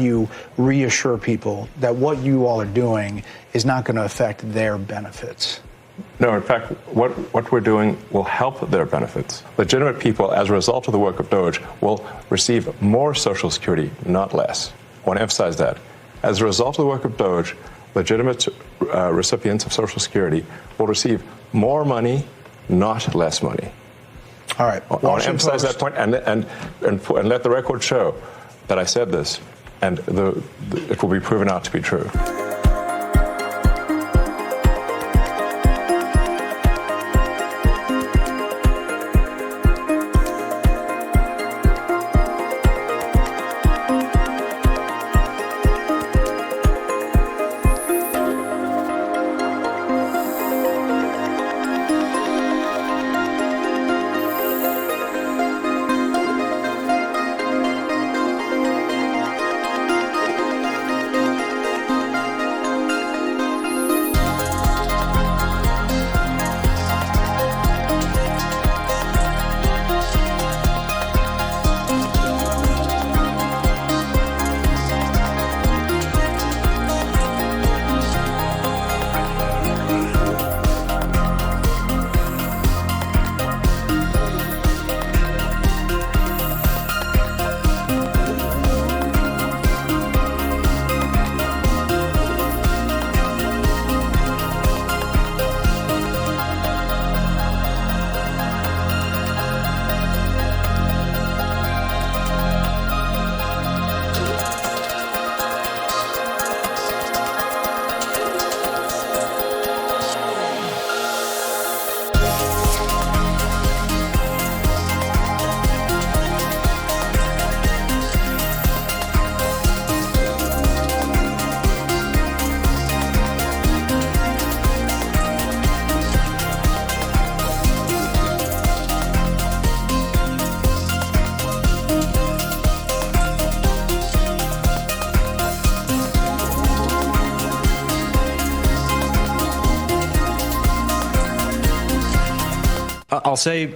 You reassure people that what you all are doing is not going to affect their benefits. No, in fact, what we're doing will help their benefits. Legitimate people, as a result of the work of Doge, will receive more Social Security, not less. I want to emphasize that. As a result of the work of Doge, legitimate recipients of Social Security will receive more money, not less money. All right. I want to emphasize that point and let the record show that I said this, and it will be proven out to be true. I'll say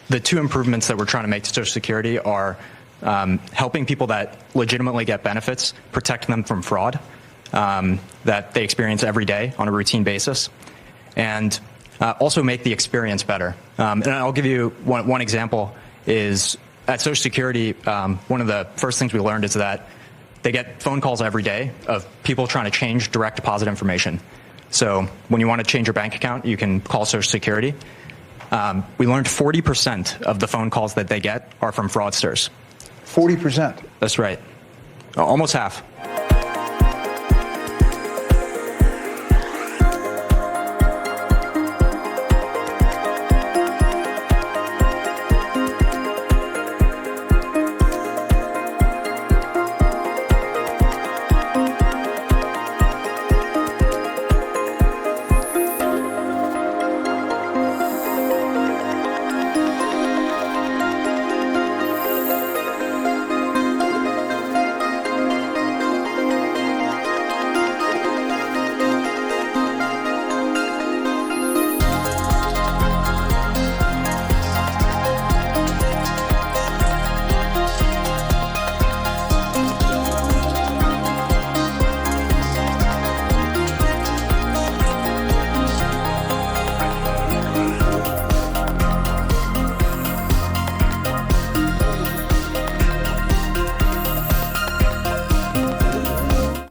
the two improvements that we're trying to make to Social Security are helping people that legitimately get benefits, protecting them from fraud that they experience every day on a routine basis, and also make the experience better. And I'll give you one example is at Social Security, one of the first things we learned is that they get phone calls every day of people trying to change direct deposit information. So when you want to change your bank account, you can call Social Security. We learned 40% of the phone calls that they get are from fraudsters. 40%? That's right. Almost half.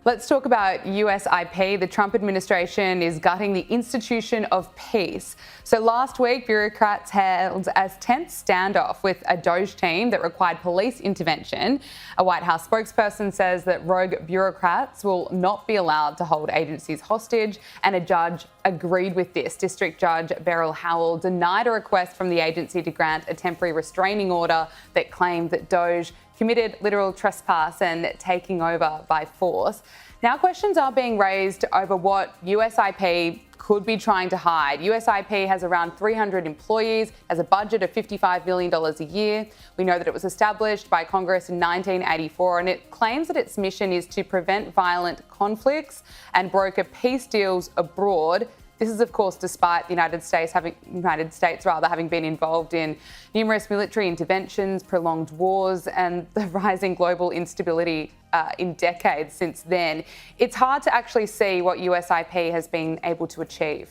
Let's talk about USIP. The Trump administration is gutting the institution of peace. So last week, bureaucrats held a tense standoff with a Doge team that required police intervention. A White House spokesperson says that rogue bureaucrats will not be allowed to hold agencies hostage, and a judge agreed with this. District Judge Beryl Howell denied a request from the agency to grant a temporary restraining order that claimed that Doge committed literal trespass and taking over by force. Now questions are being raised over what USIP could be trying to hide. USIP has around 300 employees, has a budget of $55 million a year. We know that it was established by Congress in 1984, and it claims that its mission is to prevent violent conflicts and broker peace deals abroad. This is, of course, despite the United States having been involved in numerous military interventions, prolonged wars, and the rising global instability in decades since then. It's hard to actually see what USIP has been able to achieve.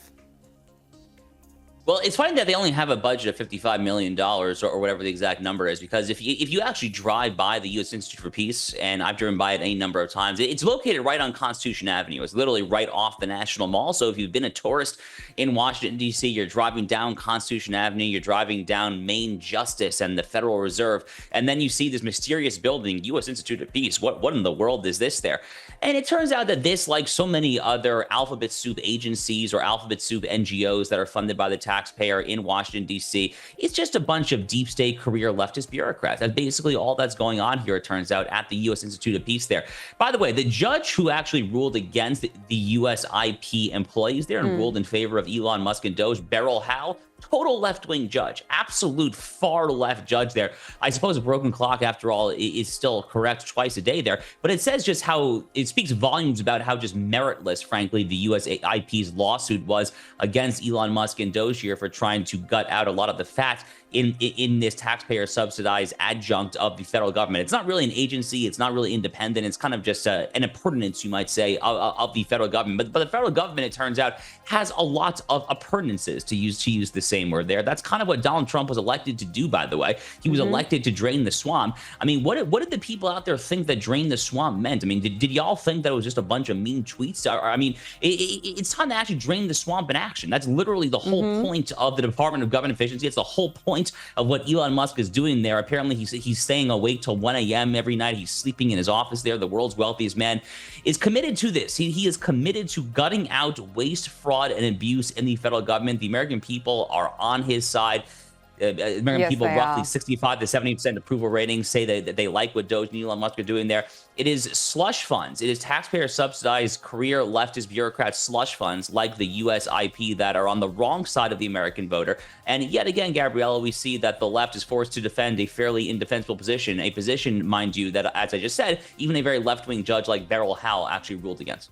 Well, it's funny that they only have a budget of $55 million or whatever the exact number is, because if you actually drive by the U.S. Institute for Peace, and I've driven by it any number of times, it's located right on Constitution Avenue. It's literally right off the National Mall. So if you've been a tourist in Washington, D.C., you're driving down Constitution Avenue, you're driving down Main Justice and the Federal Reserve, and then you see this mysterious building, U.S. Institute of Peace. What in the world is this there? And it turns out that this, like so many other alphabet soup agencies or alphabet soup NGOs that are funded by the taxpayer in Washington, D.C., it's just a bunch of deep state career leftist bureaucrats. That's basically all that's going on here, it turns out, at the U.S. Institute of Peace there. By the way, the judge who actually ruled against the USIP employees there and ruled in favor of Elon Musk and Doge, Beryl Howe, total left-wing judge, absolute far-left judge there. I suppose a broken clock, after all, is still correct twice a day there, but it says just how, it speaks volumes about how just meritless, frankly, the USIP's lawsuit was against Elon Musk and Doge here for trying to gut out a lot of the fat in this taxpayer-subsidized adjunct of the federal government. It's not really an agency. It's not really independent. It's kind of just an appurtenance, you might say, of the federal government. But the federal government, it turns out, has a lot of appurtenances, to use the same word there. That's kind of what Donald Trump was elected to do, by the way. He was elected to drain the swamp. I mean, what did the people out there think that drain the swamp meant? I mean, did y'all think that it was just a bunch of mean tweets? I mean, it's time to actually drain the swamp in action. That's literally the whole point of the Department of Government Efficiency. It's the whole point of what Elon Musk is doing there. Apparently, he's staying awake till 1 a.m. every night. He's sleeping in his office there. The world's wealthiest man is committed to this. He is committed to gutting out waste, fraud, and abuse in the federal government. The American people are on his side. American people, roughly 65 to 70% approval ratings, say that they like what Doge and Elon Musk are doing there. It is slush funds. It is taxpayer-subsidized career leftist bureaucrat slush funds like the USIP that are on the wrong side of the American voter. And yet again, Gabriella, we see that the left is forced to defend a fairly indefensible position, a position, mind you, that, as I just said, even a very left-wing judge like Beryl Howe actually ruled against.